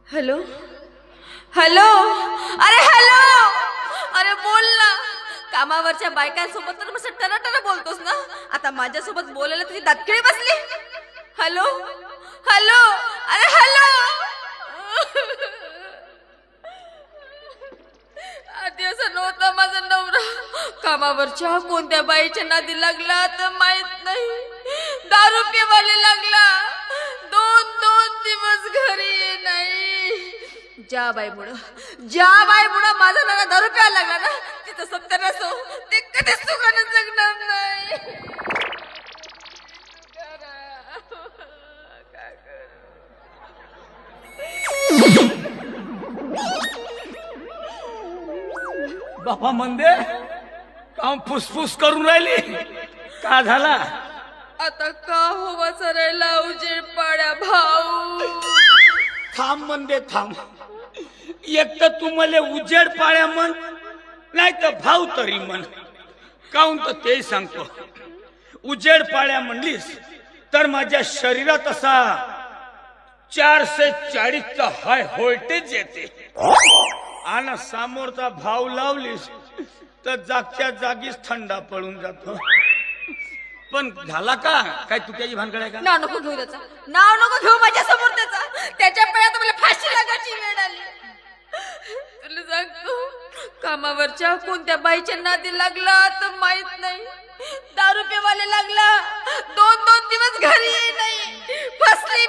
Hello hello अरे hello अरे बोल ना. कामावरच्या बायकांसोबत तर मस्त टनाटना बोलतोस ना. आता माझ्यासोबत बोलायला तुझी दातखिळी बसली. हॅलो हॅलो अरे हॅलो. आधी असं नव्हता माझा नवरा. कामावरच्या कोणत्या बाईच्या नादी लागला तर माहित नाही. दारू पिवायला लागला. 2-2 दिवस घरी ये नाही. ज्या बाईमुळं माझा नवरा दारू प्यायला लागला ना, तिथं सत्यानाश हो. ते कधीच सुखानं जगणार नाही. बापा मंदे काम फुसफुस करून राहिली का झाला? आता का हो वसरायला उजेड पाड्या भाऊ. थांब मंदे थांब. एक तर तू मला उजेड पाड्या म्हण, नाही तर भाऊ तरी म्हण. काऊन तर ते सांगतो. उजेड पाड्या म्हणलीस तर माझ्या शरीरात असा 440चा हाय व्होल्टेज येते. आणि समोरचा भाव लावलीस तर जागच्या जागीच थंडा पडून जातो. पण झाला का काय तुझ्याची भानगड आहे का? नाव नको घेऊ त्याचा. नाव नको घेऊ माझ्या समोर त्याचा. त्याच्या पायात मला फाशी लागायची वेळ आली. तुला सांगतो कामावरच्या कोणत्या बाईच्या नादी लागला तर माहित नाही. दारू पिवायला लागला. 2-2 दिवस घरी ये नाही. फसली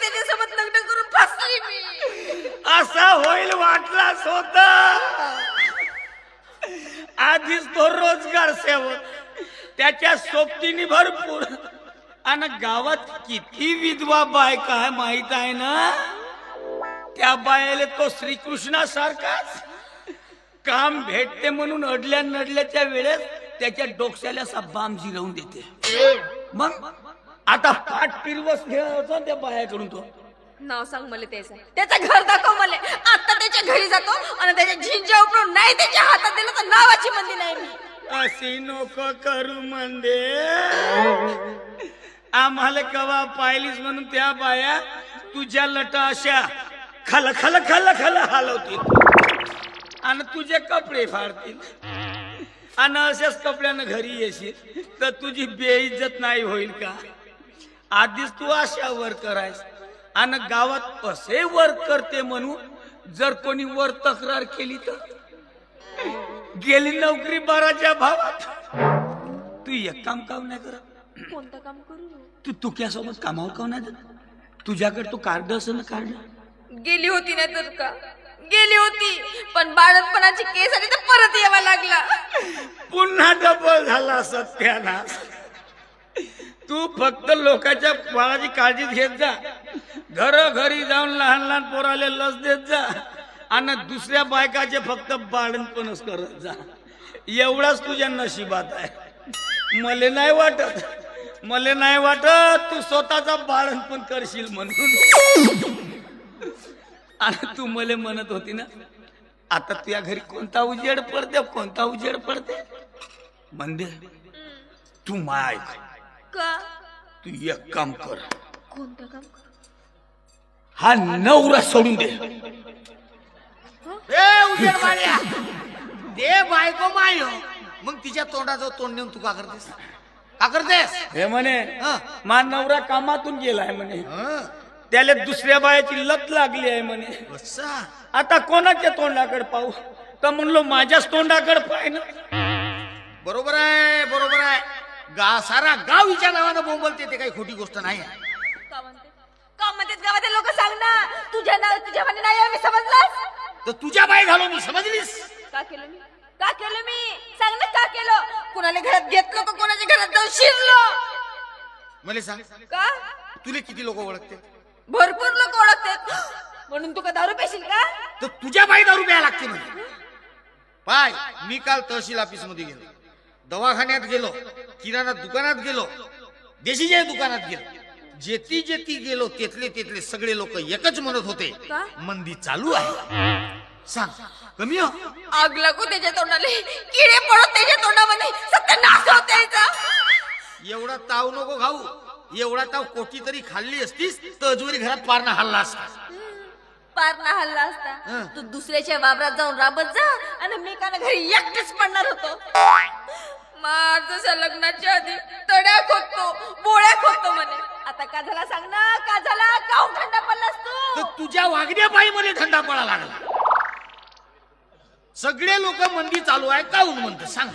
त्याच्यासोबत लग्न करून फसली मी. असा होईल वाटलाच होता. आधीच तो रोजगार सेवक, त्याच्या सोबतीने भरपूर. आणि गावात किती विधवा बायका आहे माहित आहे ना. त्या बायाला तो श्रीकृष्णासारखाच काम भेटते म्हणून अडल्या नडल्याच्या वेळेस त्याच्या डोक्याला असा बाम जिरवून देते. मग आता पाठ फिरवस घ्यायचा त्या बायाकडून. तो नाव सांग मला त्याचं घर दाखव मला. आता त्याच्या घरी जातो आणि त्याच्या झिंजा उपरून नाही त्याच्या हातात दिलं तर नावाची मंदी नाही मी. अशी नको करू मंदे. आम्हाला कवा पाहिलीस म्हणून त्या बाया तुझ्या लटा अशा खल खल खल खल हलवतील आणि तुझे कपडे फाडतील. आणि अशाच कपड्यानं घरी येशील तर तुझी बेइज्जत नाही होईल का? आधीच तू अशा वर करायस आणि गावात असे वर करते म्हणून जर कोणी वर तक्रार केली तर गेली नोकरी बाराच्या भावात. तू एक काम नाही करत. कोणतं काम करू? तू तुक्यासोबत कामावर का नाही जात? तुझ्याकडे तो कार्ड असेल ना. कार्ड गेली होती नाही तर का? गेली होती पण बाळपणाची केस आली तर परत यावा लागला. पुन्हा डबल झाला सत्यानाश. तू फक्त लोकांच्या बाळाची काळजी घेत जा. घरोघरी जाऊन लहान लहान पोराले लस देत जा. आणि दुसऱ्या बायकाचे फक्त बाळणपणच करत जा. एवढाच तुझ्या नशिबात आहे. मले नाही वाटत तू स्वतःचा बाळणपण करशील म्हणून. आणि तू मले म्हणत होती ना आता तुझ्या घरी कोणता उजेड पडते. मंदे तू माय ऐक का? तू एक काम कर. कोणतं काम करू? हा नवरा सोडून दे. उजेड माळ्या दे बायको माय. मग तिच्या तोंडाचं तोंड नेऊन तू का करतेस? हे म्हणे मा नवरा कामातून गेलाय म्हणे. त्याला दुसऱ्या बायाची लत लागली आहे म्हणे. आता कोणाच्या तोंडाकडे पाहू तर म्हणलो माझ्याच तोंडाकडे पाय ना. बरोबर आहे. सारा गाव हिच्या नावानं बोंबलते. ते काही खोटी गोष्ट नाही. का म्हणते गावातील लोक सांग ना. तुझ्या म्हणे नाही मी समजलास तर तुझ्या बाई घालून मी समजलीस. का केलं मी सांग ना. का केलं? कोणाला घरात घेतलं का कोणाच्या घरात जाऊन शिरलो? मला सांग का? तुला किती लोक ओळखते? भरपूर लोक ओळखतात. म्हणून तू का दारू पेशील का? तर तुझ्या बाई दारू प्यायला लागते म्हणजे. पाय मी काल तहसील ऑफिस मध्ये गेलो, दवाखान्यात गेलो, किराणा दुकानात गेलो, देशीच्या दुकानात गेलो. जेती गेलो तेथले सगळे लोक एकच म्हणत होते मंदी चालू आहे. सांग कमी हो. आग लागू त्याच्या तोंडाला. किडे पडत त्याच्या तोंडामध्ये. सत्यानाश होत त्याचा. एवढा ताव नको खाऊ. एवढा ताव कोटी तरी खाल्ली असतीस तर अजूनही घरात पारणा हल्ला असता. पार ना हल्ला असता. तू दुसऱ्याच्या वावरात जाऊन राबत जा आणि मी का घरी एकटेच पडणार होतो. माझ्या लग्नाच्या आधी तड्या खोदतो, बोळ्या खोदतो म्हणे. आता का झाला सांग ना, का झाला? काऊन थंडा पडलास तू? तुझ्या वागण्याबाई मध्ये थंडा पडा लागला. सगळे लोक मंदी चालू आहे काऊन म्हणते सांग.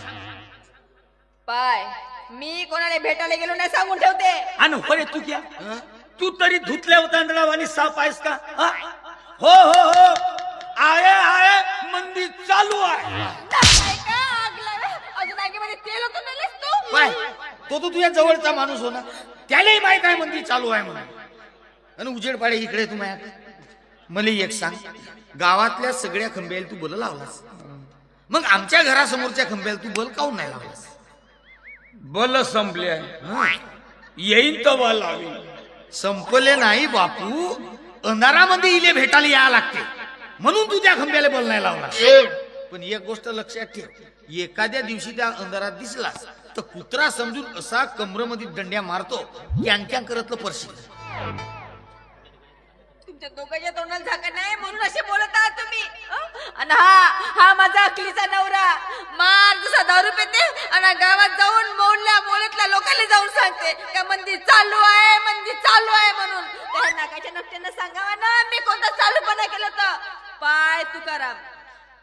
पाय मी कोणाला भेटायला गेलो नाही सांगून ठेवते. आणि बरे तू क्या तू तरी धुतल्या तांदळाव आणि साप आहेस का? हो हो हो आहे आहे मंदी चालू आहे. अजून आगीमध्ये तेल होतं नाहीस तू. पाय तो तुझ्या जवळचा माणूस हो ना, त्यालाही माहित आहे मंदी चालू आहे म्हणून. आणि उजेड पाडे इकडे तू मला एक सांग, गावातल्या सगळ्या खंब्याला तू बल लावलास, मग आमच्या घरासमोरच्या खंब्याला तू बल काऊन नाही लावलास? बल संपले आहे, येईन तवा लावी. संपले नाही बापू, अंधारामध्ये इले भेटायला यावं लागते म्हणून तू त्या खंब्याला बल नाही लावला. पण एक गोष्ट लक्षात ठेव, एखाद्या दिवशी त्या अंधारात दिसलास तर कुत्रा समजून असा कमरेमध्ये दंड्या मारतो की अंक्या करतलं परशी. तुमच्या दोघांच्या तोंडाला झाका नाही म्हणून असे बोलत आहात तुम्ही. आणि हा माझा अकलीचा नवरा मार जसा दारू पेते आणि गावात जाऊन मोहल्ल्या लोकांना जाऊन सांगते का मंदी चालू आहे, मंदी चालू आहे म्हणून. त्या नाकाच्या नकट्यानं सांगावा ना मी कोणता चालूपणा केला तर. पाय तुकाराम,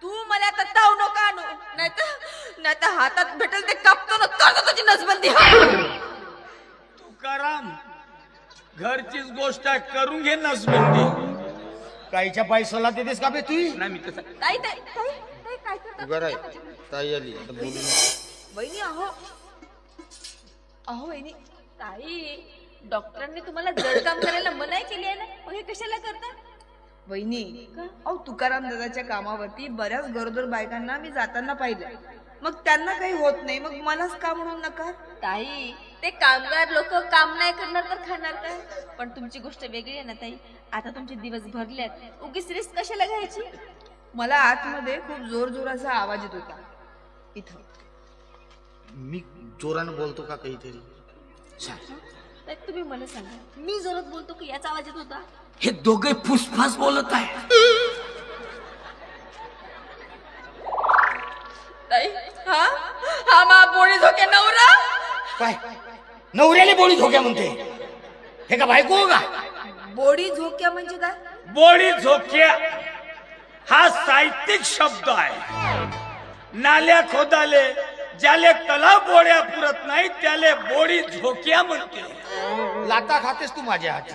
तू मला आता ताव नको आणू, नाही तर हातात भेटेल ते कापतो ना करतो तुझी नसबंदी. तुकाराम घरचीच गोष्ट आहे, करून घे नसबंदी. काहीच्या पायी सल्ला देतेस का बे तू? नाही मी तसं ताई काय करता? ताई आली वहिनी अहो वहिनी, ताई डॉक्टरांनी तुम्हाला जड काम करायला मनाई केली आहे ना, मग हे कशाला करता? वहिनी अहो तुकाराम दादाच्या कामावरती बऱ्याच गरोदर बायकांना मी जाताना पाहिलं, मग त्यांना काही होत नाही, मग मलाच का म्हणून नका? ताई ते कामगार लोक काम नाही करणार तर खाणार काय? पण तुमची गोष्ट वेगळी आहे ना ताई. आता तुमचे दिवस भरलेत, उगीच रिस्क कशाला घ्यायची? मला आतमध्ये खूप जोर जोराचा आवाज येत होता इथं. मी जोरानं बोलतो का काहीतरी? ताई तुम्ही मला सांगा, मी जोरात बोलतो की याचा आवाज येत होता? हे दोघे फुसफास बोलत आहे. ताई हा मा बोळी झोके नवरा. काय नवऱ्याला बोळी धोक्या म्हणते? हे का बायको हो का? बोडी झोक्या म्हणजे काय? बोळी झोक्या हा साहित्यिक शब्द आहे. नाल्या खोदाले ज्याले तलाव बोळ्या पुरत नाही त्याले बोळी झोक्या म्हणते. लाता खातेस तू माझ्या हाती,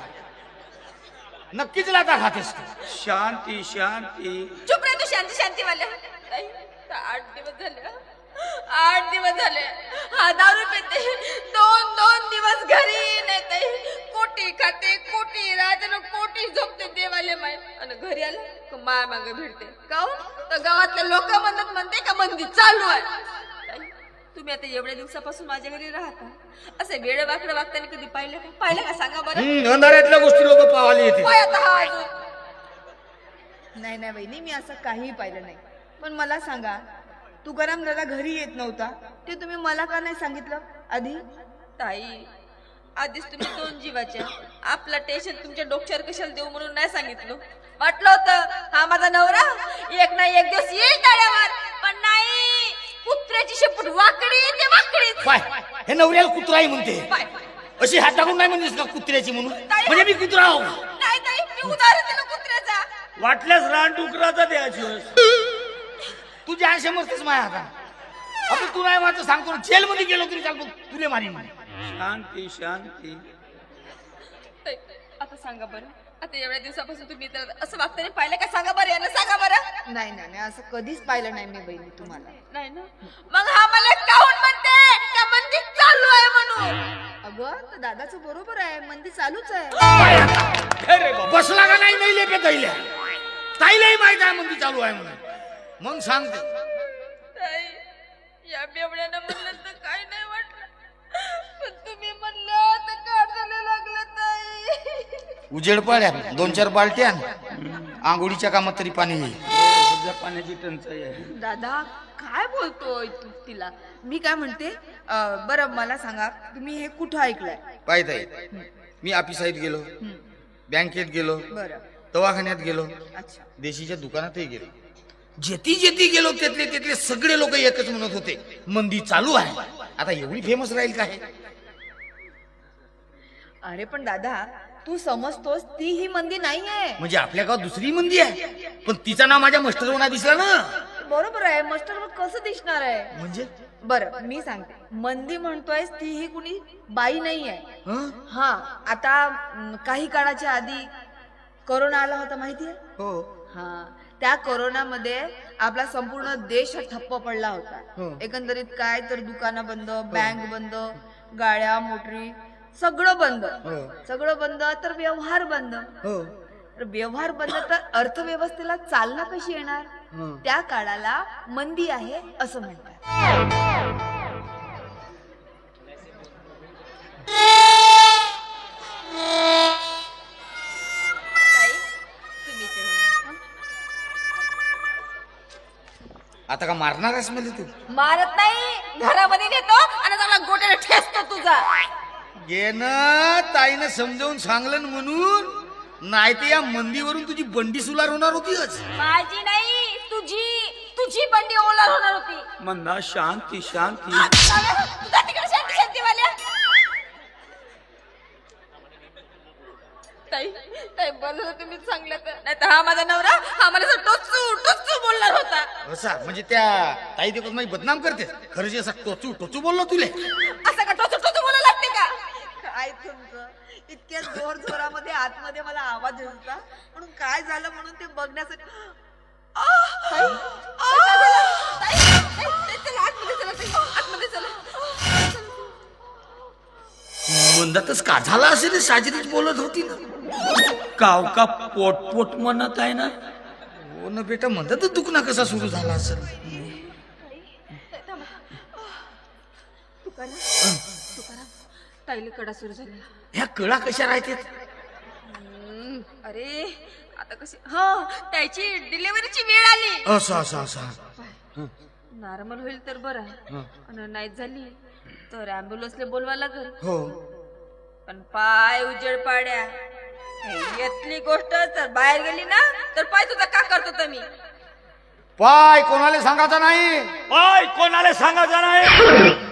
नक्कीच लाता खातेस तू. शांती शांती. चुप रे तू, शांती वाल्या. ताई 8 दिवस झाले हा दारू पिते, 2 दिवस घरी नाही ताई. कोटी खाते, कोटी राहते, कोटी झोपते देवाले माय. आणि घरी आलं माया मागे भिडते. काऊन तर गावातले लोक म्हणते का मंदी चालू आहे. ताई तुम्ही आता एवढ्या दिवसापासून माझ्या घरी राहता, असे वेळ वाकडं वागताना कधी पाहिलं का सांगा बरं? अंधारातल्या गोष्टी लोक पावाले येते. पाय आता हा अजून. नाही वहिनी, मी असं काही पाहिलं नाही. पण मला सांगा, तुकाराम दादा घरी येत नव्हता ते तुम्ही मला का नाही सांगितलं आधी? ताई आधीच तुम्ही 2 जीवाच्या, आपला टेन्शन तुमच्या डोक्यावर कशाला देऊ म्हणून नाही सांगितलं. म्हटलं होतं हा माझा नवरा एक ना एक दिवस येईल टाळ्यावर, पण नाही. कुत्र्याची शेपूट वाकडी ते वाकडी. पाय हे नवऱ्याला कुत्राही म्हणते. पाय अशी हात टाकून नाही म्हणतेस का कुत्र्याची म्हणून? म्हणजे मी कुत्रा आहो? नाही ताई, मी उदाहरण दिलं कुत्र्याचा. वाटल्यास रान डुकराचा द्यायची. तुझ्या अंशे मरतेस माझ्या हातात. आता तू नाही माझं सांगतो, जेल मध्ये गेलो तरी चालतो, तुले मारीन. शांती शांती. ताई, आता सांगा बरं, आता एवढ्या दिवसापासून तुम्ही तर असं वागताना पाहिलं का? सांगा बरं, यानं सांगा बरं. नाही असं कधीच पाहिलं नाही मी बहिणी तुम्हाला. नाही ना, मग हा मला काहून म्हणते का मंदी चालू आहे म्हणून? अगं तर दादाचं बरोबर आहे, मंदी चालूच आहे. बसला का नाही नाही लेपे दैल्या ताईलाही माहित आहे मंदी चालू आहे म्हणून. मग सांगते ताई, या बेवड्यानं म्हणलं तर काय नाही वाटलं, पण तुम्ही म्हणलं तर काढायला लागलं ताई. उजेड पाड्या 2-4 बालट्या आंघोळीच्या कामात तरी पाणी येईल. सध्या पाण्याची टंचाई आहे. दादा काय बोलतोय तू तिला? मी काय म्हणते, बरं मला सांगा, तुम्ही हे कुठं ऐकलंय? पाहिजे मी ऑफिसात गेलो, बँकेत गेलो, बरं दवाखान्यात गेलो, अच्छा. देशीच्या दुकानातही गेलो, जेती गेलो तिथले सगळे लोक एकच म्हणत होते मंदी चालू आहे. आता एवढी फेमस राहील काय? अरे पण दादा तू समजतोस ती ही मंदी नाहीये. म्हणजे आपल्या गावात दुसरी मंदी आहे, पण तिचा नाव माझ्या मास्टरवना दिसला ना. बरोबर आहे, मास्टर मग कसं दिसणार आहे? म्हणजे बरं मी सांगते, मंदी म्हणतोयस ती ही कुणी बाई नाहीये. हं? हा आता काही काळाच्या आधी कोरोना आला होता माहितीये? हो हा त्या कोरोनामध्ये आपला संपूर्ण देश ठप्प पडला होता. हो. एकंदरीत काय तर दुकानं बंद, बँक बंद, गाड्या मोटरी सगळं बंद. हो. सगळं बंद तर व्यवहार बंद. हो तर व्यवहार बंद तर अर्थव्यवस्थेला चालना कशी येणार? हं. त्या काळाला मंदी आहे असं म्हणतात. आता का मारणार आहेस मला तू? मारत नाही, घरामध्ये घेतो आणि चांगला गोट्याने ठेचतो तुझा. गे ना ताईनं समजावून सांगलं ना म्हणून, नाही तर या मंदीवरून तुझी बंडी सुलार होणार होतीच. माझी नाही, तुझी बंडी ओलार होणार होती. म्हणा शांती शांती. तुझा तिकडे शांती शांतीवाल्या. ताई बोललो तुम्ही चांगलं तर, नाही तर हा माझा नवरा हा मला टोचू बोलणार होता. असा म्हणजे त्या ताई देखत माझी बदनाम करते. खरंच असा टोचू बोललो तुले? असं का टोचू बोलायला लागते का? काय तुमचं इतक्या जोरामध्ये आतमध्ये मला आवाज येत होता म्हणून काय झालं म्हणून ते बघण्यासाठी. मंदातच का झाला असेल? साजरीच बोलत होती ना. काव का पोट म्हणत आहे ना. हो ना बेटा, मंदातच दुखणं कसा सुरू झाला असेल? तुकाराम ताईला कडा सुरू झाली. ह्या कळा कशा राहतात? अरे आता कशी त्याची डिलिव्हरीची वेळ आली. असा नॉर्मल होईल तर बरं आहे, आणि नाही झाली तर ऍम्ब्युलन्सला बोलवा लागेल. हो. पण पाय उजेड पाड्या, यातली गोष्ट तर बाहेर गेली ना तर पाय तुझा का करतो तर मी. पाय कोणाला सांगायचा नाही. ओय कोणाला सांगायचं नाही.